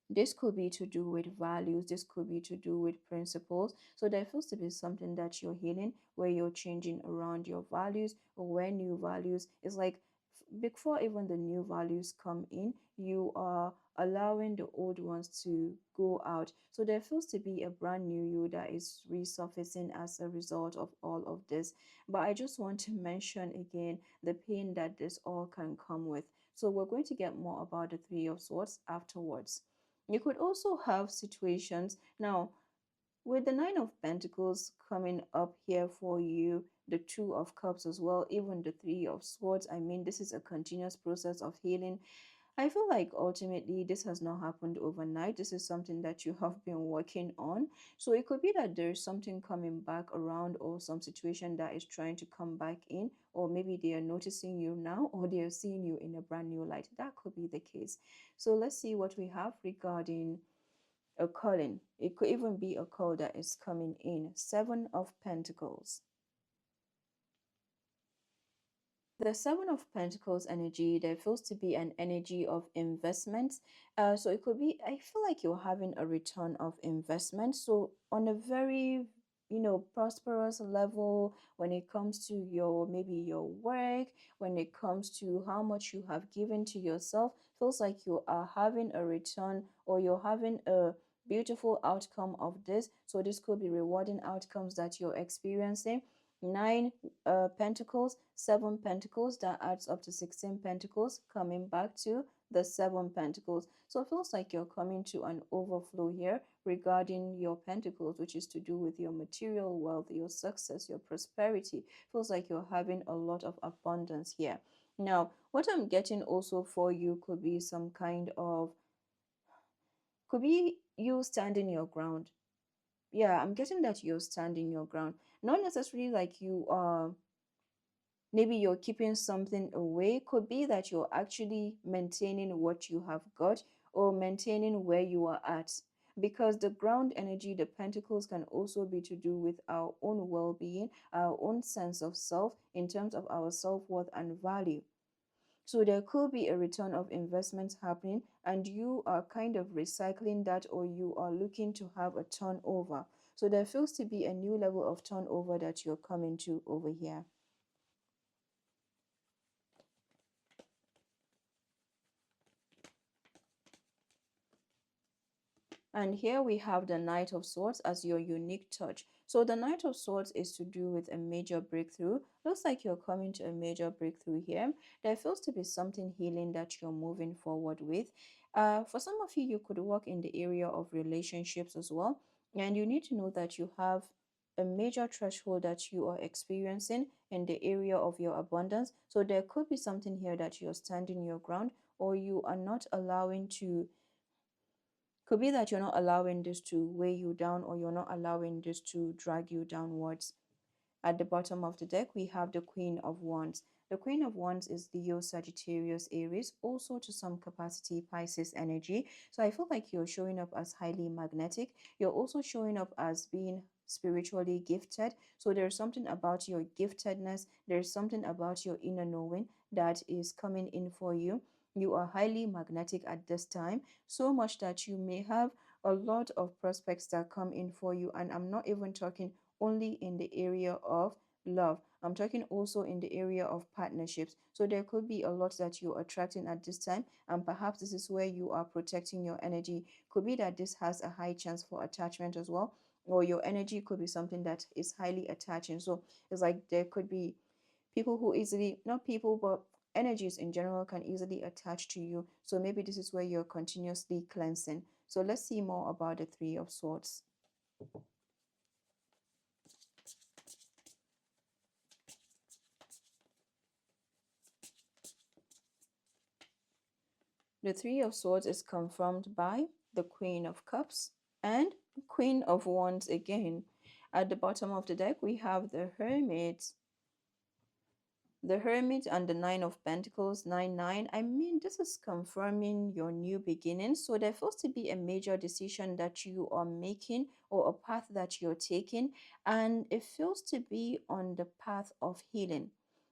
this could be to do with values, this could be to do with principles. So there feels to be something that you're healing where you're changing around your values, or where new values is like before even the new values come in, you are allowing the old ones to go out. So there feels to be a brand new you that is resurfacing as a result of all of this. But I just want to mention again the pain that this all can come with. So we're going to get more about the Three of Swords afterwards. You could also have situations now with the Nine of Pentacles coming up here for you, the Two of Cups as well, even the Three of Swords. I mean, this is a continuous process of healing. I feel like ultimately this has not happened overnight. This is something that you have been working on. So it could be that there's something coming back around, or some situation that is trying to come back in, or maybe they are noticing you now, or they are seeing you in a brand new light. That could be the case. So let's see what we have regarding a calling. It could even be a call that is coming in. Seven of Pentacles. The Seven of Pentacles energy, there feels to be an energy of investment. So it could be, I feel like you're having a return of investment. So on a very, prosperous level, when it comes to your, maybe your work, when it comes to how much you have given to yourself, feels like you are having a return, or you're having a beautiful outcome of this. So this could be rewarding outcomes that you're experiencing. 9 pentacles, 7 pentacles, that adds up to 16 pentacles, coming back to the 7 pentacles. So it feels like you're coming to an overflow here regarding your pentacles, which is to do with your material wealth, your success, your prosperity. Feels like you're having a lot of abundance here. Now, what I'm getting also for you could be some kind of, could be you standing your ground. Yeah, I'm getting that you're standing your ground. Not necessarily like you are, maybe you're keeping something away. Could be that you're actually maintaining what you have got, or maintaining where you are at. Because the ground energy, the pentacles, can also be to do with our own well-being, our own sense of self in terms of our self-worth and value. So there could be a return of investments happening, and you are kind of recycling that, or you are looking to have a turnover. So there feels to be a new level of turnover that you're coming to over here. And here we have the Knight of Swords as your unique touch. So the Knight of Swords is to do with a major breakthrough. Looks like you're coming to a major breakthrough here. There feels to be something healing that you're moving forward with. For some of you, you could work in the area of relationships as well. And you need to know that you have a major threshold that you are experiencing in the area of your abundance. So there could be something here that you're standing your ground, or you are not allowing to, could be that you're not allowing this to weigh you down, or you're not allowing this to drag you downwards. At the bottom of the deck, we have the Queen of Wands. The Queen of Wands is Leo, Sagittarius, Aries, also to some capacity Pisces energy. So I feel like you're showing up as highly magnetic. You're also showing up as being spiritually gifted. So there's something about your giftedness, there's something about your inner knowing that is coming in for you. You are highly magnetic at this time, so much that you may have a lot of prospects that come in for you. And I'm not even talking only in the area of love. I'm talking also in the area of partnerships. So there could be a lot that you're attracting at this time, and perhaps this is where you are protecting your energy. Could be that this has a high chance for attachment as well, or your energy could be something that is highly attaching. So it's like there could be people who easily, not people, but energies in general can easily attach to you. So maybe this is where you're continuously cleansing. So let's see more about the Three of Swords. The Three of Swords is confirmed by the Queen of Cups and Queen of Wands again. At the bottom of the deck, we have the Hermit and the Nine of Pentacles, 9-9. I mean, this is confirming your new beginnings. So there feels to be a major decision that you are making, or a path that you're taking, and it feels to be on the path of healing.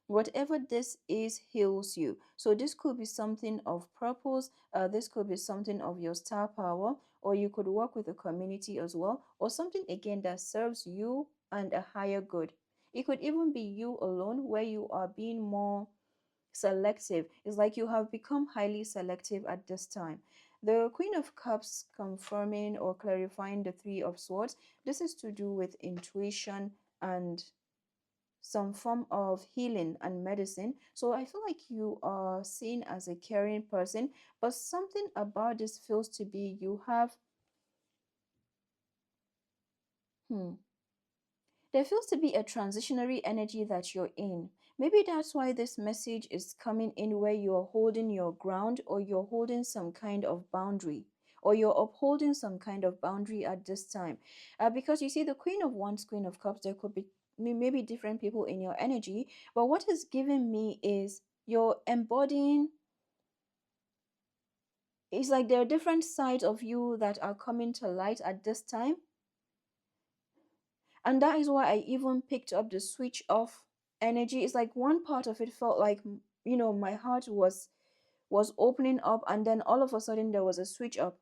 Whatever this is heals you. So this could be something of purpose. This could be something of your star power, or you could work with a community as well, or something again that serves you and a higher good. It could even be you alone, where you are being more selective. It's like you have become highly selective at this time. The Queen of Cups confirming or clarifying the Three of Swords. This is to do with intuition and some form of healing and medicine. So I feel like you are seen as a caring person, but something about this feels to be you have, hmm, there feels to be a transitionary energy that you're in. Maybe that's why this message is coming in, where you're holding your ground, or you're holding some kind of boundary, or you're upholding some kind of boundary at this time. Because you see, the Queen of Wands, Queen of Cups, there could be maybe different people in your energy, but what is giving me is you're embodying, it's like there are different sides of you that are coming to light at this time. And that is why I even picked up the switch off energy. It's like one part of it felt like, my heart was opening up, and then all of a sudden there was a switch up.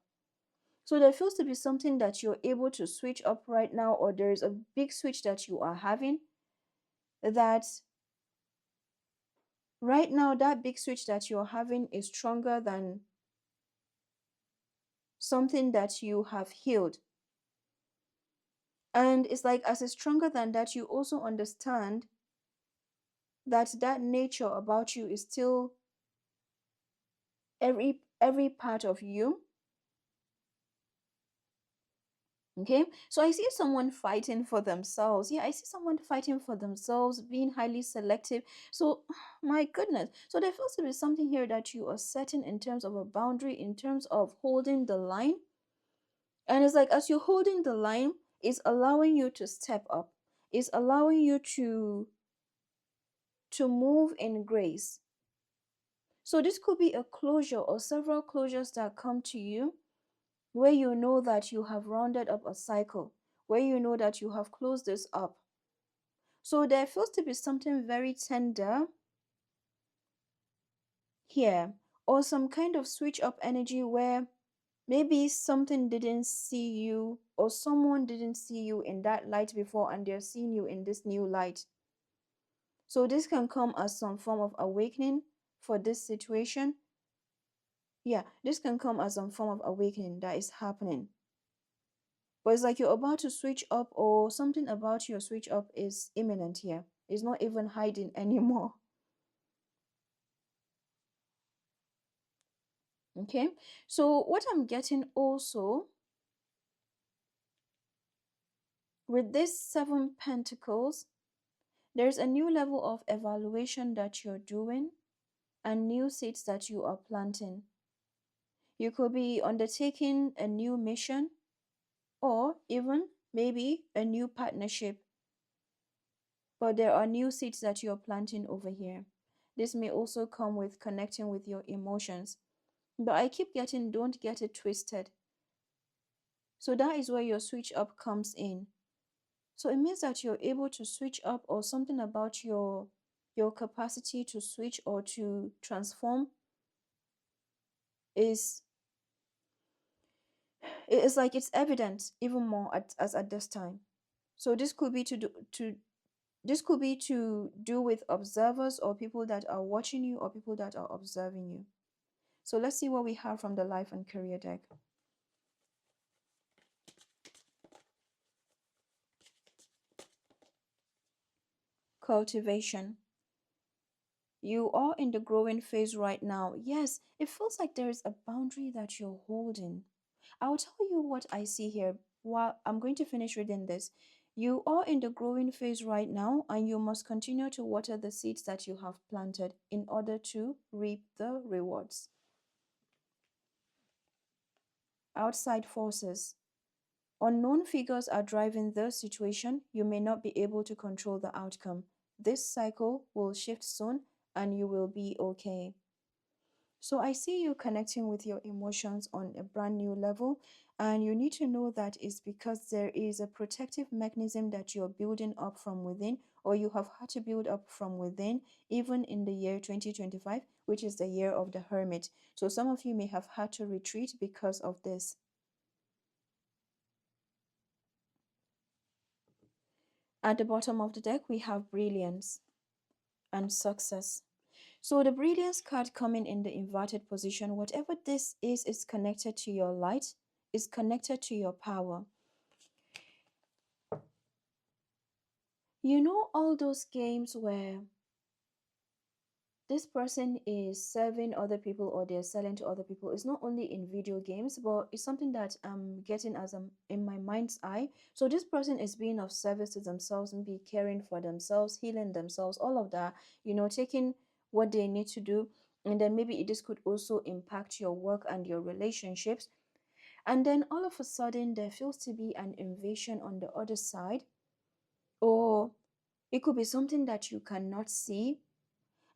So there feels to be something that you're able to switch up right now, or there is a big switch that you are having, that right now that big switch that you're having is stronger than something that you have healed. And it's like as it's stronger than that, you also understand that that nature about you is still every part of you. Okay, so I see someone fighting for themselves. Yeah, I see someone fighting for themselves, being highly selective. So my goodness, so there feels to be something here that you are setting in terms of a boundary, in terms of holding the line. And it's like as you're holding the line, it's allowing you to step up, it's allowing you to move in grace. So this could be a closure or several closures that come to you, where you know that you have rounded up a cycle, where you know that you have closed this up. So there feels to be something very tender here, or some kind of switch up energy where maybe something didn't see you, or someone didn't see you in that light before and they're seeing you in this new light. So this can come as some form of awakening for this situation. Yeah, this can come as some form of awakening that is happening. But it's like you're about to switch up, or something about your switch up is imminent here. It's not even hiding anymore. Okay, so what I'm getting also with this 7 pentacles, there's a new level of evaluation that you're doing and new seeds that you are planting. You could be undertaking a new mission, or even maybe a new partnership, but there are new seeds that you're planting over here. This may also come with connecting with your emotions, but I keep getting don't get it twisted. So that is where your switch up comes in. So it means that you're able to switch up, or something about your capacity to switch or to transform is it's like it's evident even more as at this time. So this could be this could be to do with observers, or people that are watching you, or people that are observing you. So let's see what we have from the life and career deck. Cultivation. You are in the growing phase right now. Yes, it feels like there is a boundary that you're holding. I'll tell you what I see here while I'm going to finish reading this. You are in the growing phase right now, and you must continue to water the seeds that you have planted in order to reap the rewards. Outside forces. Unknown figures are driving the situation. You may not be able to control the outcome. This cycle will shift soon, and you will be okay. So I see you connecting with your emotions on a brand new level, and you need to know that it's because there is a protective mechanism that you're building up from within, or you have had to build up from within, even in the year 2025, which is the year of the Hermit. So some of you may have had to retreat because of this. At the bottom of the deck, we have brilliance and success. So the brilliance card coming in the inverted position, whatever this is connected to your light, is connected to your power. You know all those games where this person is serving other people, or they're selling to other people? It's not only in video games, but it's something that I'm getting as I'm in my mind's eye. So this person is being of service to themselves, maybe caring for themselves, healing themselves, all of that, taking what they need to do. And then maybe this could also impact your work and your relationships. And then all of a sudden, there feels to be an invasion on the other side, or it could be something that you cannot see.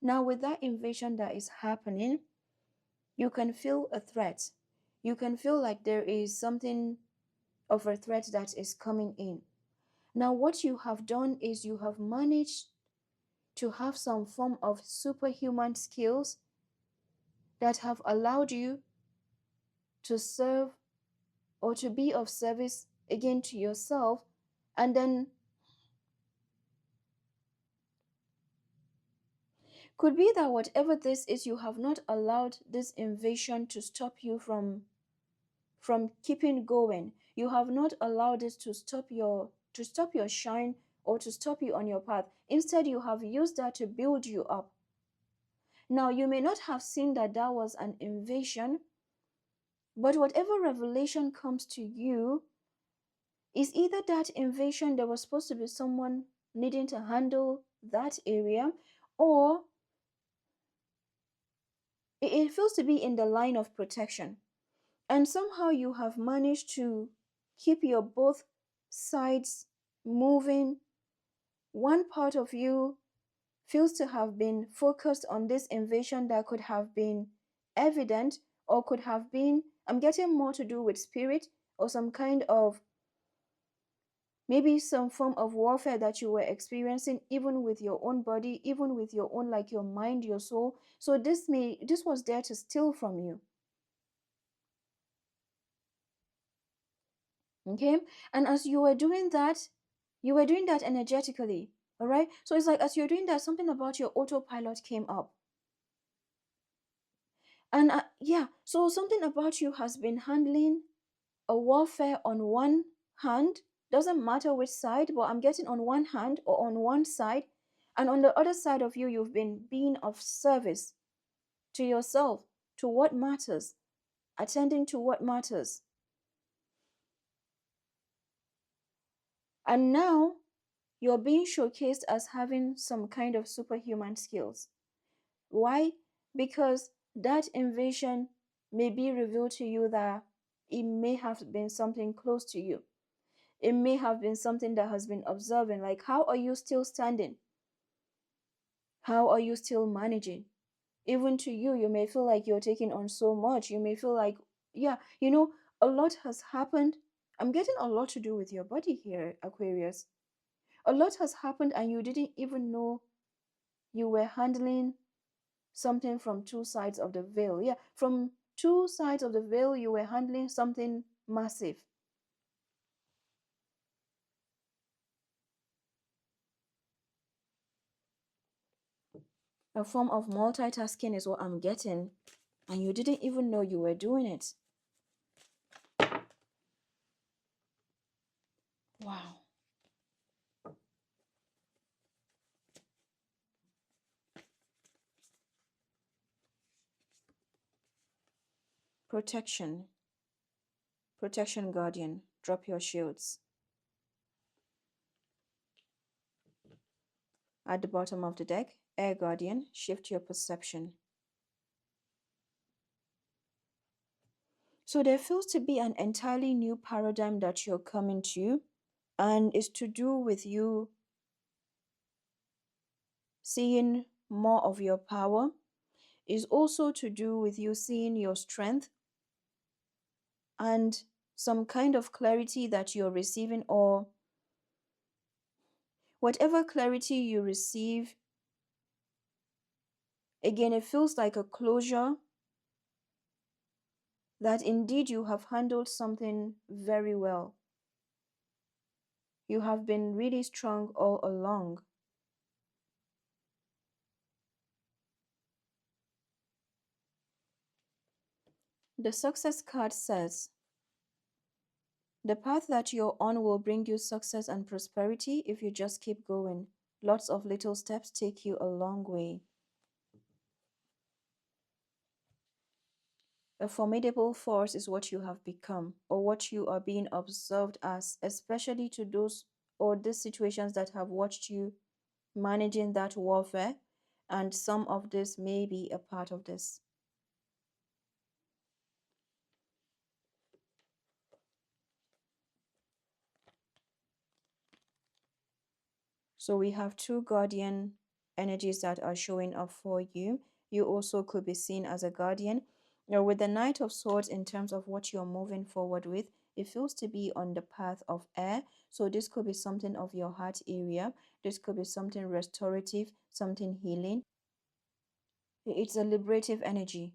Now, with that invasion that is happening, you can feel a threat. You can feel like there is something of a threat that is coming in. Now, what you have done is you have managed to have some form of superhuman skills that have allowed you to serve, or to be of service again to yourself. And then could be that whatever this is, you have not allowed this invasion to stop you from keeping going. You have not allowed it to stop to stop your shine or to stop you on your path. Instead, you have used that to build you up. Now, you may not have seen that that was an invasion, but whatever revelation comes to you is either that invasion, there was supposed to be someone needing to handle that area, or it feels to be in the line of protection. And somehow you have managed to keep your both sides moving. One part of you feels to have been focused on this invasion that could have been evident, or could have been, I'm getting more to do with spirit, or some kind of, maybe some form of warfare that you were experiencing, even with your own body, even with your own, like your mind, your soul. So this was there to steal from you. Okay, and as you were doing that energetically. All right, so it's like as you're doing that, something about your autopilot came up. And yeah, so something about you has been handling a warfare on one hand, doesn't matter which side, but I'm getting on one hand or on one side, and on the other side of you, you've been being of service to yourself, to what matters, attending to what matters. And now you're being showcased as having some kind of superhuman skills. Why? Because that invasion may be revealed to you that it may have been something close to you. It may have been something that has been observing, like how are you still standing? How are you still managing? Even to you, you may feel like you're taking on so much. You may feel like, yeah, a lot has happened. I'm getting a lot to do with your body here, Aquarius. A lot has happened and you didn't even know you were handling something from two sides of the veil. Yeah, from two sides of the veil, you were handling something massive. A form of multitasking is what I'm getting, and you didn't even know you were doing it. Wow. Protection. Protection Guardian. Drop your shields. At the bottom of the deck, Air Guardian. Shift your perception. So there feels to be an entirely new paradigm that you're coming to, and it's to do with you seeing more of your power. Is also to do with you seeing your strength and some kind of clarity that you're receiving, or whatever clarity you receive. Again, it feels like a closure that indeed you have handled something very well. You have been really strong all along. The success card says, the path that you're on will bring you success and prosperity if you just keep going. Lots of little steps take you a long way. A formidable force is what you have become, or what you are being observed as, especially to those or these situations that have watched you managing that warfare, and some of this may be a part of this. So we have two guardian energies that are showing up for you. You also could be seen as a guardian. Or with the Knight of Swords, in terms of what you're moving forward with, it feels to be on the path of air. So this could be something of your heart area. This could be something restorative, something healing. It's a liberative energy.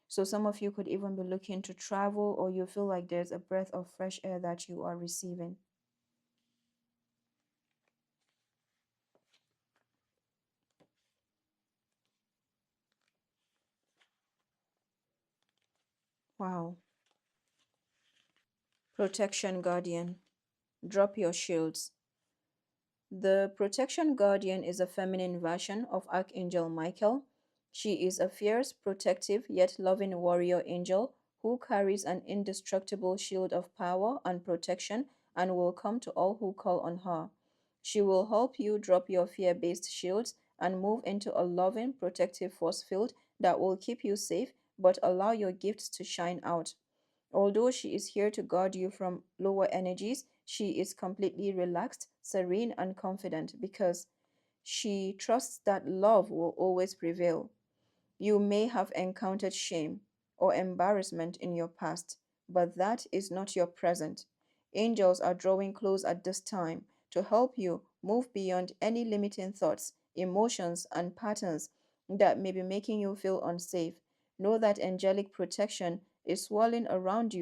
So some of you could even be looking to travel, or you feel like there's a breath of fresh air that you are receiving. Wow. Protection Guardian. Drop your shields. The protection guardian is a feminine version of Archangel Michael. She is a fierce, protective, yet loving warrior angel who carries an indestructible shield of power and protection and will come to all who call on her. She will help you drop your fear based shields and move into a loving, protective force field that will keep you safe but allow your gifts to shine out. Although she is here to guard you from lower energies, she is completely relaxed, serene, and confident because she trusts that love will always prevail. You may have encountered shame or embarrassment in your past, but that is not your present. Angels are drawing close at this time to help you move beyond any limiting thoughts, emotions, and patterns that may be making you feel unsafe. Know that angelic protection and is swirling around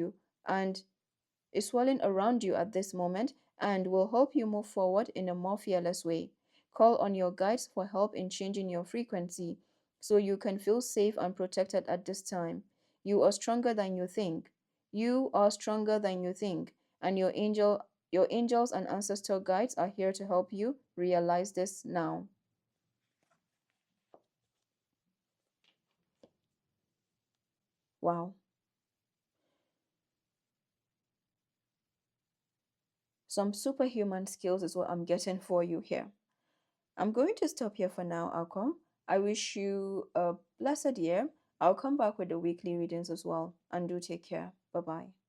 you at this moment and will help you move forward in a more fearless way. Call on your guides for help in changing your frequency so you can feel safe and protected at this time. You are stronger than you think. You are stronger than you think, and your angels and ancestor guides are here to help you realize this now. Wow. Some superhuman skills is what I'm getting for you here. I'm going to stop here for now, Alcom. I wish you a blessed year. I'll come back with the weekly readings as well. And do take care. Bye bye.